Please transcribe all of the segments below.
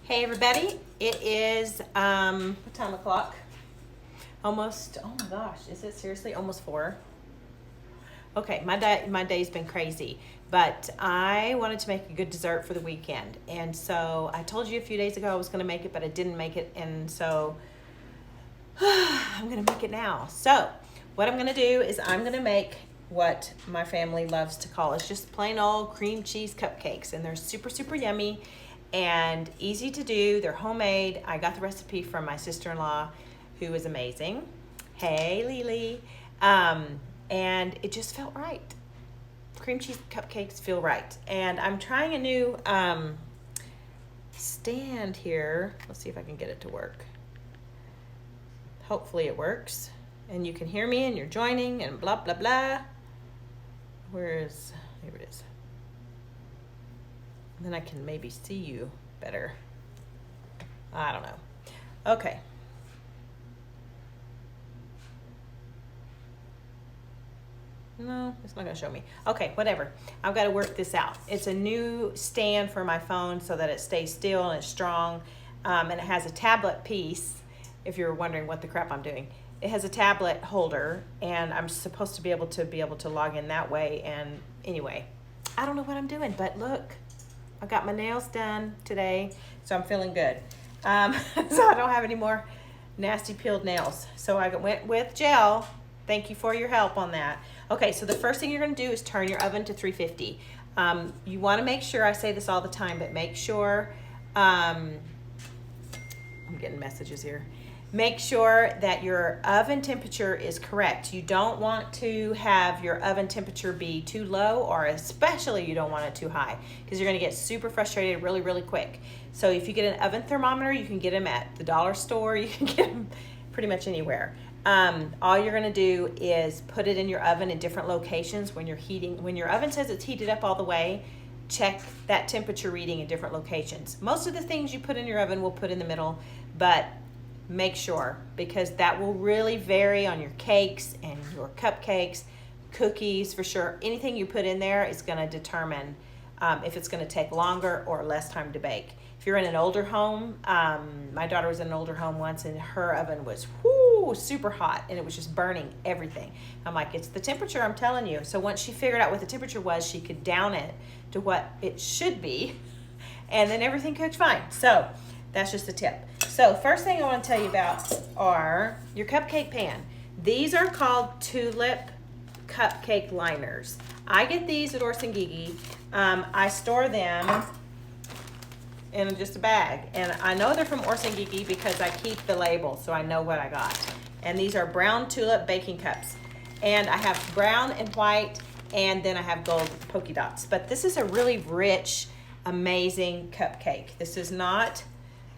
Hey everybody, it is what time o'clock? Almost, oh my gosh, is it seriously almost 4? Okay, my day's been crazy, but I wanted to make a good dessert for the weekend. And so I told you a few days ago I was going to make it, but I didn't make it, and so I'm going to make it now. So what I'm going to do is I'm going to make what my family loves to call is just plain old cream cheese cupcakes, and they're super, super yummy and easy to do. They're homemade. I got the recipe from my sister-in-law, who is amazing. Hey, Lily. And it just felt right. Cream cheese cupcakes feel right. And I'm trying a new stand here. Let's see if I can get it to work. Hopefully it works. And you can hear me and you're joining and blah, blah, blah. Here it is. Then I can maybe see you better. I don't know. Okay. No, it's not going to show me. Okay, whatever. I've got to work this out. It's a new stand for my phone so that it stays still and it's strong. And it has a tablet piece, if you're wondering what the crap I'm doing. It has a tablet holder, and I'm supposed to be able to log in that way. And anyway, I don't know what I'm doing, but look. I got my nails done today, so I'm feeling good. So I don't have any more nasty peeled nails. So I went with gel. Thank you for your help on that. Okay, so the first thing you're gonna do is turn your oven to 350. You wanna make sure, I say this all the time, but make sure, I'm getting messages here. Make sure that your oven temperature is correct. You don't want to have your oven temperature be too low, or especially you don't want it too high, because you're gonna get super frustrated really, really quick. So if you get an oven thermometer, you can get them at the dollar store. You can get them pretty much anywhere. All you're gonna do is put it in your oven in different locations when you're heating. When your oven says it's heated up all the way, check that temperature reading in different locations. Most of the things you put in your oven will put in the middle, but make sure, because that will really vary on your cakes and your cupcakes, cookies for sure. Anything you put in there is going to determine if it's going to take longer or less time to bake. If you're in an older home, my daughter was in an older home once, and her oven was super hot, and it was just burning everything. I'm like, it's the temperature, I'm telling you. So once she figured out what the temperature was, she could down it to what it should be, and then everything cooked fine. So that's just a tip. So first thing I want to tell you about are your cupcake pan. These are called tulip cupcake liners. I get these at Orson Gigi. I store them in just a bag, and I know they're from Orson Gigi because I keep the label, so I know what I got. And these are brown tulip baking cups, and I have brown and white, and then I have gold polka dots. But this is a really rich, amazing cupcake. This is not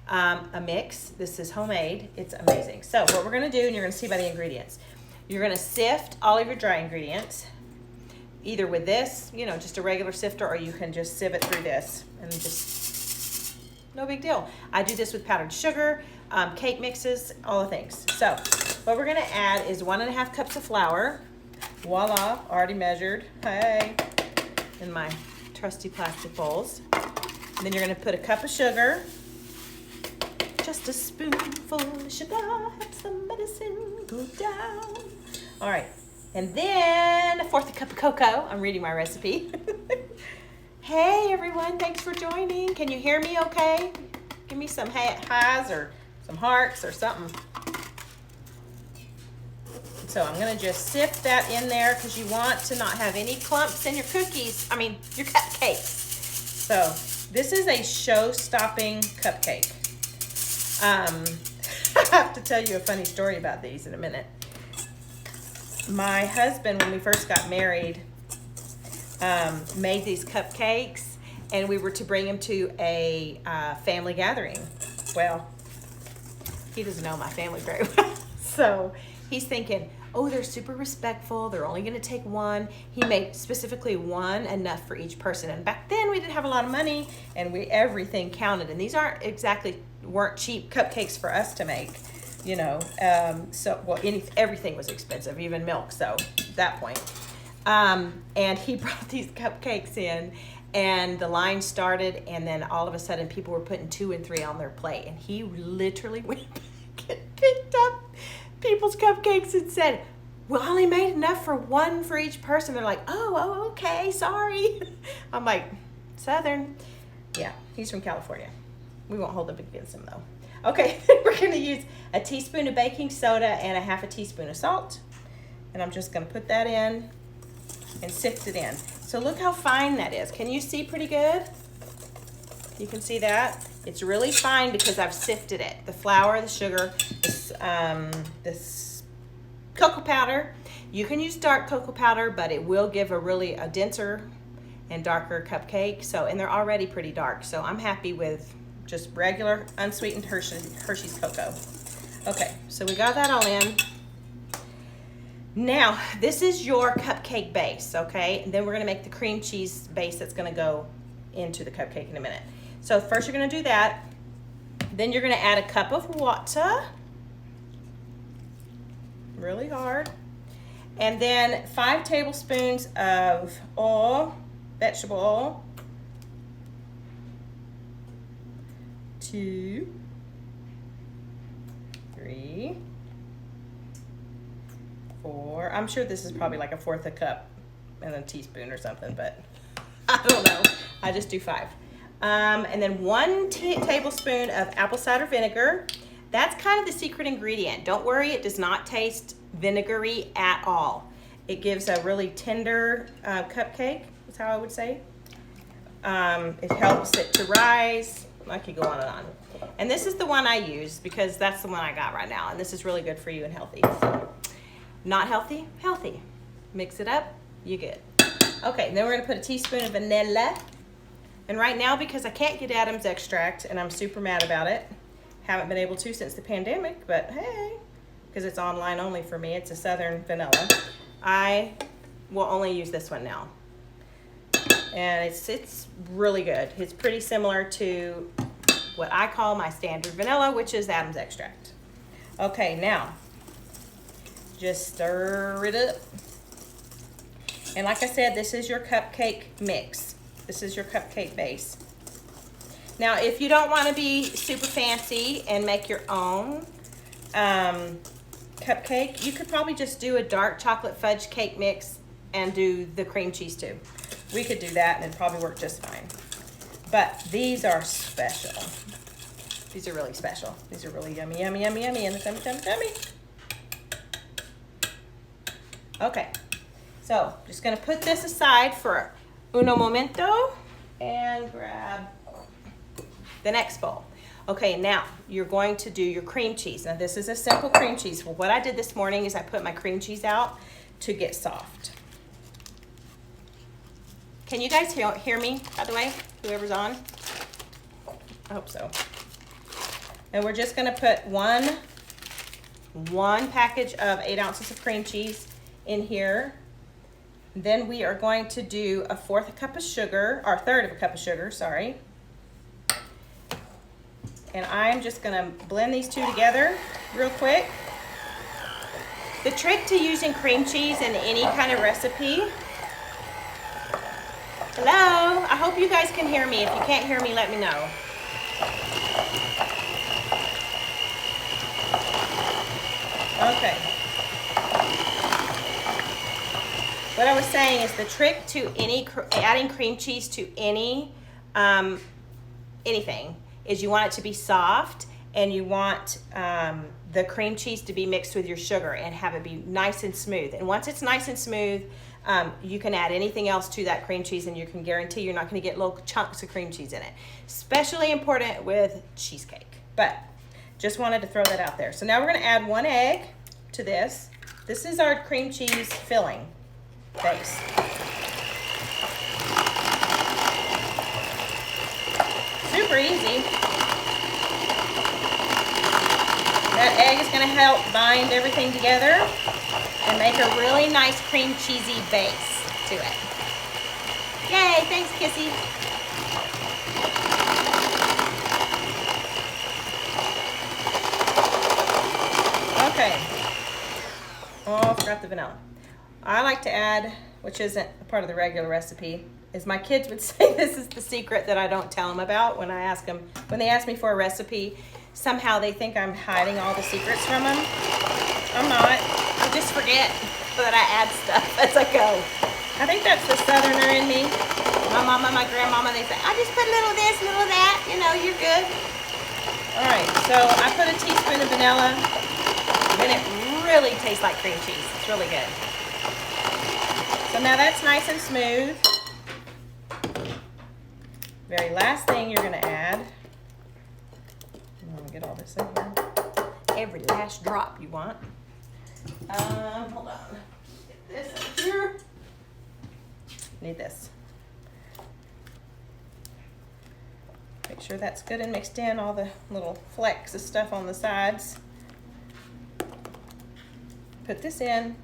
a mix. This is homemade. It's amazing. So what we're going to do, and you're going to see by the ingredients, you're going to sift all of your dry ingredients, either with this, just a regular sifter, or you can just sieve it through this, and just no big deal. I do this with powdered sugar, cake mixes, all the things. So what we're going to add is 1.5 cups of flour. Voila, already measured. Hey, in my trusty plastic bowls. And then you're going to put a cup of sugar. Just a spoonful of sugar helps the medicine go down. All right, and then 1/4 cup of cocoa. I'm reading my recipe. Hey everyone, thanks for joining. Can you hear me okay? Give me some highs or some hearts or something. So I'm gonna just sift that in there because you want to not have any clumps in your your cupcakes. So this is a show-stopping cupcake. I have to tell you a funny story about these in a minute. My husband, when we first got married, made these cupcakes, and we were to bring them to a family gathering. Well, he doesn't know my family very well. So he's thinking, oh, they're super respectful. They're only going to take one. He made specifically one, enough for each person. And back then we didn't have a lot of money, and everything counted. And these weren't cheap cupcakes for us to make, everything was expensive, even milk. So at that point, and he brought these cupcakes in, And the line started, and then all of a sudden people were putting 2 and 3 on their plate. And he literally went back and picked up people's cupcakes and said, "We only made enough for 1 for each person." They're like, oh, okay, sorry. I'm like, Southern. Yeah, he's from California. We won't hold it against him though. Okay, we're gonna use a teaspoon of baking soda and a half a teaspoon of salt. And I'm just gonna put that in and sift it in. So look how fine that is. Can you see pretty good? You can see that? It's really fine because I've sifted it. The flour, the sugar, this cocoa powder. You can use dark cocoa powder, but it will give a denser and darker cupcake. So, and they're already pretty dark. So I'm happy with just regular unsweetened Hershey's cocoa. Okay, so we got that all in. Now, this is your cupcake base, okay? And then we're gonna make the cream cheese base that's gonna go into the cupcake in a minute. So first you're gonna do that. Then you're gonna add a cup of water. Really hard. And then 5 tablespoons of oil, vegetable oil. 2, 3, 4. I'm sure this is probably like 1/4 a cup and a teaspoon or something, but I don't know. I just do 5. And then 1 tablespoon of apple cider vinegar. That's kind of the secret ingredient. Don't worry, it does not taste vinegary at all. It gives a really tender cupcake, is how I would say. It helps it to rise. I could go on and on. And this is the one I use because that's the one I got right now. And this is really good for you and healthy. So, not healthy, healthy. Mix it up, you good. Okay, then we're gonna put a teaspoon of vanilla. And right now, because I can't get Adam's extract and I'm super mad about it, haven't been able to since the pandemic, but hey, because it's online only for me, it's a Southern vanilla. I will only use this one now. And it's really good. It's pretty similar to what I call my standard vanilla, which is Adam's extract. Okay, now, just stir it up. And like I said, this is your cupcake mix. This is your cupcake base. Now, if you don't want to be super fancy and make your own cupcake, you could probably just do a dark chocolate fudge cake mix and do the cream cheese too. We could do that and it'd probably work just fine. But these are special. These are really special. These are really yummy, yummy, yummy, yummy, and yummy, yummy, yummy. Okay, so just gonna put this aside for uno momento and grab the next bowl. Okay, now you're going to do your cream cheese. Now this is a simple cream cheese. Well, what I did this morning is I put my cream cheese out to get soft. Can you guys hear me, by the way, whoever's on? I hope so. And we're just gonna put one package of 8 ounces of cream cheese in here. Then we are going to do 1/4 cup of sugar, or 1/3 of a cup of sugar, sorry. And I'm just gonna blend these two together real quick. The trick to using cream cheese in any kind of recipe. Hello, I hope you guys can hear me. If you can't hear me, let me know. Okay. What I was saying is the trick to adding cream cheese to anything is you want it to be soft, and you want the cream cheese to be mixed with your sugar and have it be nice and smooth. And once it's nice and smooth, you can add anything else to that cream cheese and you can guarantee you're not going to get little chunks of cream cheese in it. Especially important with cheesecake. But just wanted to throw that out there. So now we're going to add 1 egg to this. This is our cream cheese filling base. Super easy. That egg is going to help bind everything together and make a really nice cream cheesy base to it. Yay, thanks Kissy. Okay. Oh, I forgot the vanilla. I like to add, which isn't a part of the regular recipe, as my kids would say, this is the secret that I don't tell them about when I ask them, when they ask me for a recipe. Somehow they think I'm hiding all the secrets from them. I'm not. I just forget that I add stuff as I go. I think that's the Southerner in me. My mama, my grandmama, they say, I just put a little of this, a little of that. You know, you're good. All right, so I put a teaspoon of vanilla, and it really tastes like cream cheese. It's really good. So now that's nice and smooth. Very last thing you're gonna add, I'm gonna get all this in here. Every last drop you want. Hold on. Get this in here. Need this. Make sure that's good and mixed in, all the little flecks of stuff on the sides. Put this in,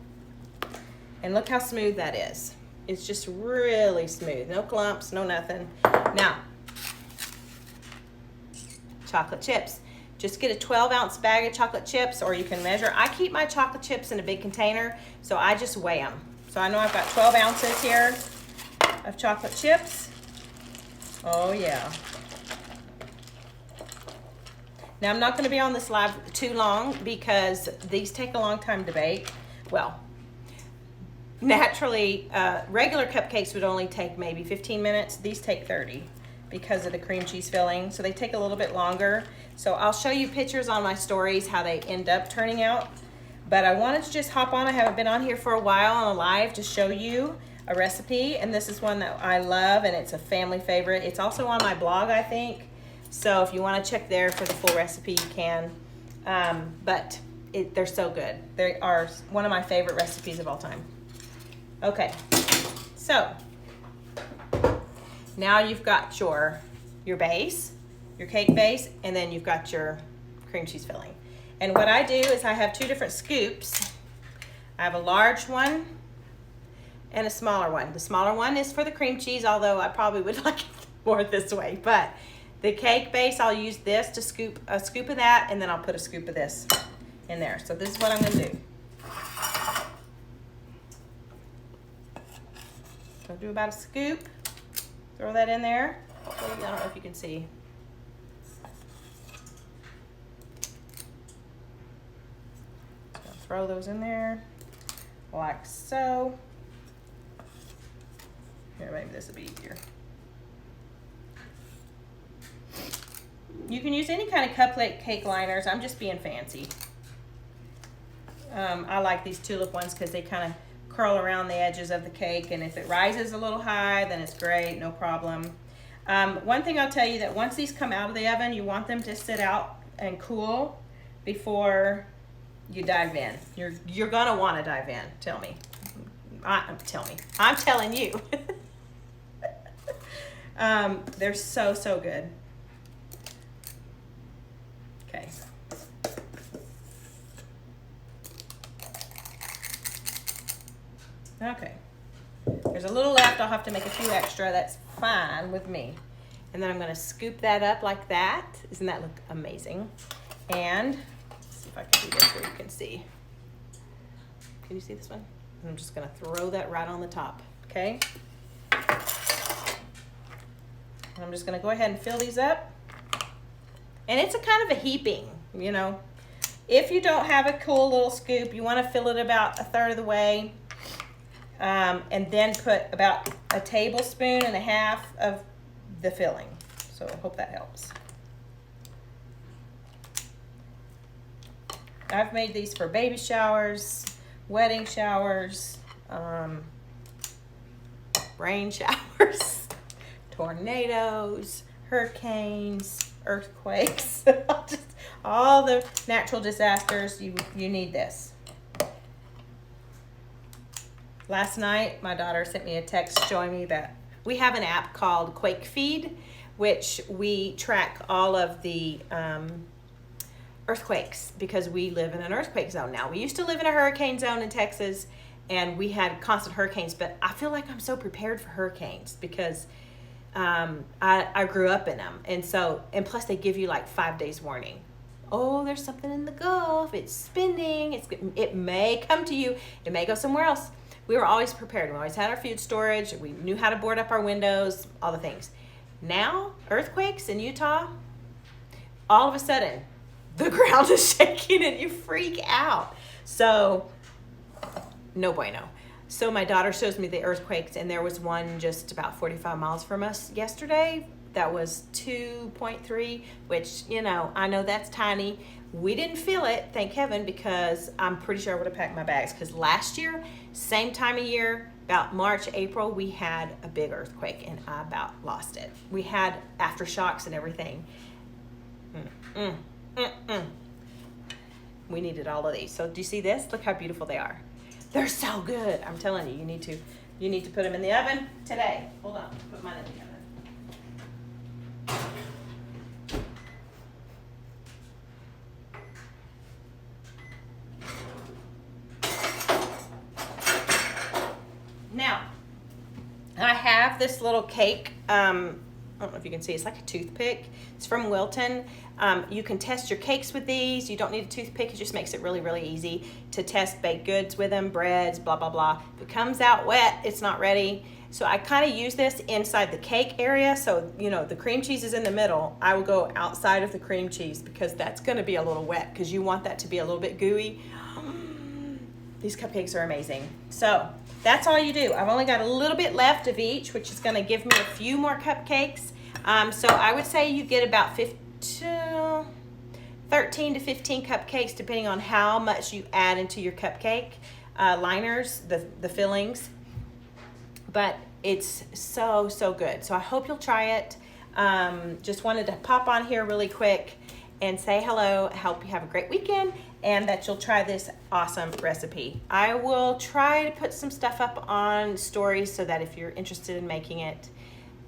and look how smooth that is. It's just really smooth, no clumps, no nothing. Now, chocolate chips. Just get a 12-ounce bag of chocolate chips, or you can measure. I keep my chocolate chips in a big container, so I just weigh them. So I know I've got 12 ounces here of chocolate chips. Oh yeah. Now I'm not going to be on this live too long because these take a long time to bake. Well, naturally, regular cupcakes would only take maybe 15 minutes. These take 30 because of the cream cheese filling, so they take a little bit longer. So I'll show you pictures on my stories how they end up turning out. But I wanted to just hop on. I haven't been on here for a while on a live to show you a recipe, and this is one that I love, and it's a family favorite. It's also on my blog, I think. So if you want to check there for the full recipe, you can. But they're so good. They are one of my favorite recipes of all time. Okay, so now you've got your base, your cake base, and then you've got your cream cheese filling. And what I do is I have two different scoops. I have a large one and a smaller one. The smaller one is for the cream cheese, although I probably would like it more this way. But the cake base, I'll use this to scoop a scoop of that, and then I'll put a scoop of this in there. So this is what I'm gonna do. So I'll do about a scoop. Throw that in there. Hopefully, I don't know if you can see. So throw those in there like so. Here, maybe this will be easier. You can use any kind of cupcake liners. I'm just being fancy. I like these tulip ones because they kind of curl around the edges of the cake, and if it rises a little high, then it's great, no problem. One thing I'll tell you, that once these come out of the oven, you want them to sit out and cool before you dive in. You're gonna want to dive in. Tell me. I'm telling you. They're so good. Okay. Okay. There's a little left. I'll have to make a few extra. That's fine with me. And then I'm going to scoop that up like that. Doesn't that look amazing? And let's see if I can do this where you can see. Can you see this one? And I'm just going to throw that right on the top. Okay. And I'm just going to go ahead and fill these up. And it's a kind of a heaping, you know. If you don't have a cool little scoop, you want to fill it about a third of the way. And then put about a tablespoon and a half of the filling. So I hope that helps. I've made these for baby showers, wedding showers, rain showers, tornadoes, hurricanes, earthquakes, just all the natural disasters. You need this. Last night, my daughter sent me a text showing me that we have an app called Quake Feed, which we track all of the earthquakes because we live in an earthquake zone now. We used to live in a hurricane zone in Texas, and we had constant hurricanes, but I feel like I'm so prepared for hurricanes because I grew up in them. And plus they give you like 5 days warning. Oh, there's something in the Gulf. It's spinning. It may come to you. It may go somewhere else. We were always prepared. We always had our food storage. We knew how to board up our windows, all the things. Now, earthquakes in Utah, all of a sudden, the ground is shaking and you freak out. So, no bueno. So my daughter shows me the earthquakes, and there was one just about 45 miles from us yesterday. That was 2.3, which, you know, I know that's tiny. We didn't feel it, thank heaven, because I'm pretty sure I would have packed my bags. Because last year, same time of year, about March, April, we had a big earthquake, and I about lost it. We had aftershocks and everything. We needed all of these. So do you see this? Look how beautiful they are. They're so good. I'm telling you, you need to put them in the oven today. Hold on, put mine in the oven. Now, I have this little cake. I don't know if you can see. It's like a toothpick. It's from Wilton. You can test your cakes with these. You don't need a toothpick. It just makes it really, really easy to test baked goods with them, breads, blah, blah, blah. If it comes out wet, it's not ready. So I kind of use this inside the cake area. So, you know, the cream cheese is in the middle. I will go outside of the cream cheese because that's going to be a little wet because you want that to be a little bit gooey. These cupcakes are amazing. So that's all you do. I've only got a little bit left of each, which is going to give me a few more cupcakes. So I would say you get about 13 to 15 cupcakes, depending on how much you add into your cupcake liners, the fillings. But it's so, so good. So I hope you'll try it. Just wanted to pop on here really quick and say hello. I hope you have a great weekend and that you'll try this awesome recipe. I will try to put some stuff up on stories so that if you're interested in making it,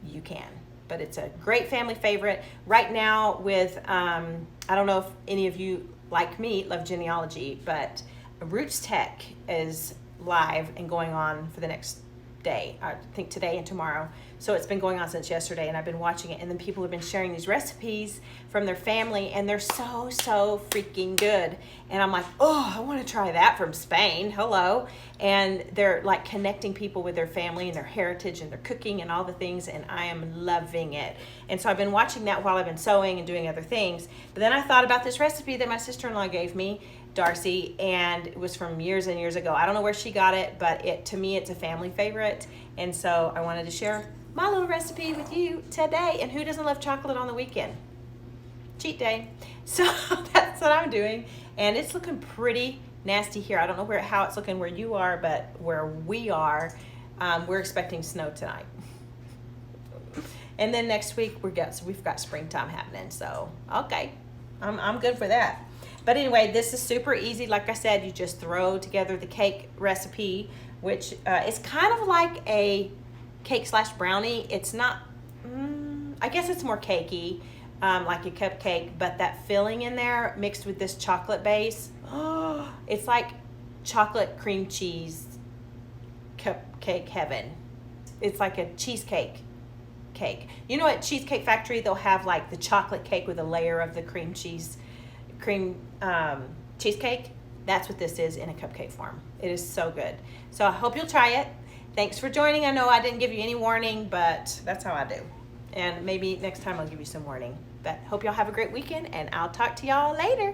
you can. But it's a great family favorite. Right now with, I don't know if any of you, like me, love genealogy, but Roots Tech is live and going on for the next day. I think today and tomorrow. So it's been going on since yesterday, and I've been watching it, and then people have been sharing these recipes from their family, and they're so, so freaking good. And I'm like, oh, I want to try that from Spain. Hello. And they're like connecting people with their family and their heritage and their cooking and all the things, and I am loving it. And so I've been watching that while I've been sewing and doing other things. But then I thought about this recipe that my sister-in-law gave me, Darcy, and it was from years and years ago. I don't know where she got it, but to me, it's a family favorite. And so I wanted to share my little recipe with you today. And who doesn't love chocolate on the weekend? Cheat day. So that's what I'm doing. And it's looking pretty nasty here. I don't know how it's looking where you are, but where we are, we're expecting snow tonight. And then next week we've got springtime happening. So, okay, I'm good for that. But anyway, this is super easy. Like I said, you just throw together the cake recipe, which is kind of like a cake / brownie. It's not, I guess it's more cakey, like a cupcake, but that filling in there mixed with this chocolate base, it's like chocolate cream cheese cupcake heaven. It's like a cheesecake cake. You know, at Cheesecake Factory, they'll have like the chocolate cake with a layer of the cream cheesecake. That's what this is in a cupcake form. It is so good. So I hope you'll try it. Thanks for joining. I know I didn't give you any warning, but that's how I do. And maybe next time I'll give you some warning. But hope y'all have a great weekend, and I'll talk to y'all later.